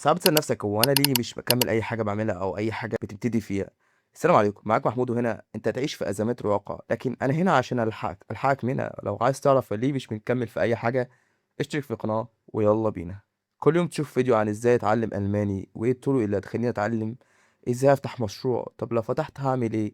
ساعات بتسأل نفسك هو أنا ليه مش باكمّل أي حاجة باعملها أو أي حاجة بتبتدي فيها؟ السلام عليكم، معاك محمود وهنا أنت هتعيش في أزمات الواقع، لكن أنا هنا عشان ألحقك منها، لو عايز تعرف ليه مش بنكمّل في أي حاجة، اشترك في القناة ويالّا بينا. كل يوم تشوف فيديو عن إزاي أتعلّم ألماني، وإيه الطرق اللي هتخلّيني أتعلّم، إزاي أفتح مشروع، طب لو فتحت هاعمل إيه،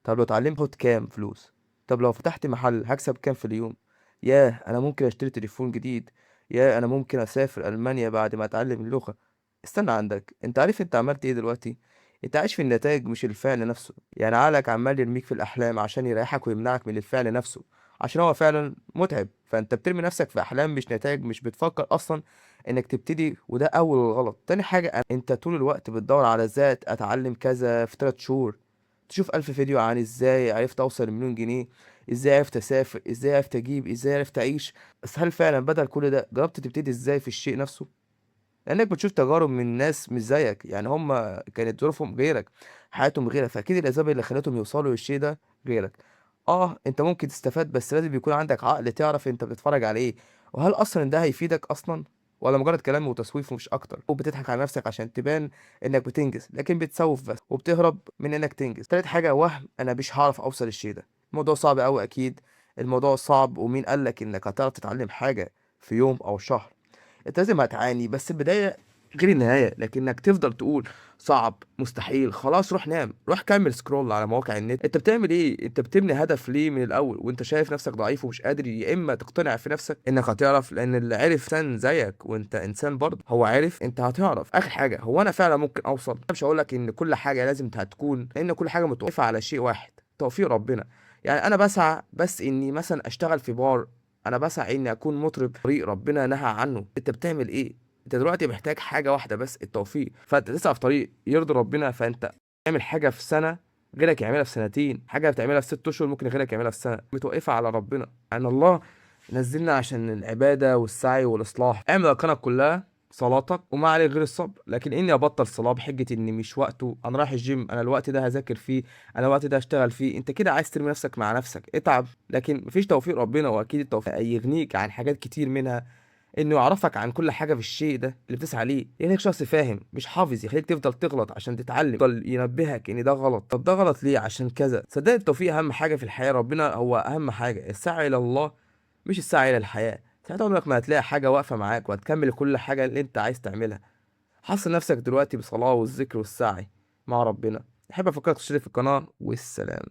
طب لو اتعلّمت هاخد كام فلوس، طب لو فتحت محل هاكسب كام في اليوم، ياه! أنا ممكن أشتري تليفون جديد، ياه! أنا ممكن أسافر ألمانيا بعد ما أتعلّم اللغة. استنى عندك، أنت عارف أنت عملت إيه دلوقتي؟ أنت عايش في النتايج مش الفعل نفسه، يعني عقلك عمّال يرميك في الأحلام عشان يريحك ويمنعك من الفعل نفسه، عشان هو فعلًا مُتعب، فأنت بترمي نفسك في أحلام مش نتايج، مش بتفكر أصلًا إنك تبتدي وده أول غلط. تاني حاجة أنت طول الوقت بتدوّر على إزاي أتعلم كذا في 3 شهور، تشوف 1000 فيديو عن إزاي عرفت أوصل ل1.000.000 جنيه، إزاي عرفت أسافر، إزاي عرفت أجيب، إزاي عرفت أعيش، بس هل فعلًا بدل كل ده جربت تبتدي إزاي في الشيء نفسه؟ لأنك بتشوف تجارب من ناس مش زيك، يعني هم كانت ظروفهم غيرك، حياتهم غيرك، فأكيد الأسباب اللي خلّتهم يوصلوا للشيء ده غيرك. أنت ممكن تستفاد بس لازم يكون عندك عقل تعرف أنت بتتفرّج على إيه، وهل أصلًا ده هيفيدك أصلًا والّا مجرد كلام وتسويف ومش أكتر، وبتضحك على نفسك عشان تبان إنك بتنجز، لكن بتسوّف بس وبتهرب من إنك تنجز. تالت حاجة وَهْم أنا مش هاعرف أوصل للشيء ده، الموضوع صعب أوي أكيد، الموضوع صعب ومين قال لك إنك هتعرف تتعلم حاجة في يوم أو شهر. أنت لازم هتعاني بس البداية غير النهاية، لكنك تفضل تقول صعب، مستحيل، خلاص روح نام، روح كمّل scroll على مواقع النت. أنت بتعمل إيه؟ أنت بتبني هدف ليه من الأول وأنت شايف نفسك ضعيف ومش قادر، يا إما تقتنع في نفسك إنك هتعرف، لأن اللي عرف إنسان زيك وأنت إنسان برضه، هو عرف أنت هتعرف. آخر حاجة، هو أنا فعلًا ممكن أوصل؟ أنا مش هاقول لك إن كل حاجة لازم هتكون، لأن كل حاجة متوقفة على شيء واحد، توفيق ربنا. يعني أنا باسعى بس إني مثلًا أشتغل في بار، أنا باسعى إني أكون مطرب، طريق ربنا نهى عنه. أنت بتعمل إيه؟ أنت دلوقتي محتاج حاجة واحدة بس، التوفيق، فأنت تسعى في طريق يرضي ربنا، فأنت تعمل حاجة في سنة غيرك يعملها في سنتين، حاجة بتعملها في 6 أشهر ممكن غيرك يعملها في سنة، متوقفة على ربنا. يعني الله نزلنا عشان العبادة والسعي والإصلاح، اعمل أركانك كلها صلاتك وما عليك غير الصبر، لكن إني أبطل صلاة بحجة إن مش وقته، أنا رايح الجيم، أنا الوقت ده هذاكر فيه، أنا الوقت ده هاشتغل فيه، أنت كده عايز ترمي نفسك مع نفسك، اتعب، لكن مفيش توفيق ربنا، وأكيد التوفيق هيغنيك عن حاجات كتير منها إنه يعرّفك عن كل حاجة في الشيء ده اللي بتسعى ليه، يخليك شخص فاهم مش حافظ، يخليك تفضل تغلط عشان تتعلم، يفضل ينبهك إن ده غلط، طب ده غلط ليه؟ عشان كذا. صدقني التوفيق أهم حاجة في الحياة، ربنا هو أهم حاجة، السعي إلى الله مش السعي إلى الحياة. ساعتها عمرك ما هتلاقي حاجة واقفة معاك وهتكمل كل حاجة اللي أنت عايز تعملها. حصّن نفسك دلوقتي بالصلاة والذكر والسعي مع ربنا. أحب أفكّرك تشترك في القناة والسلام.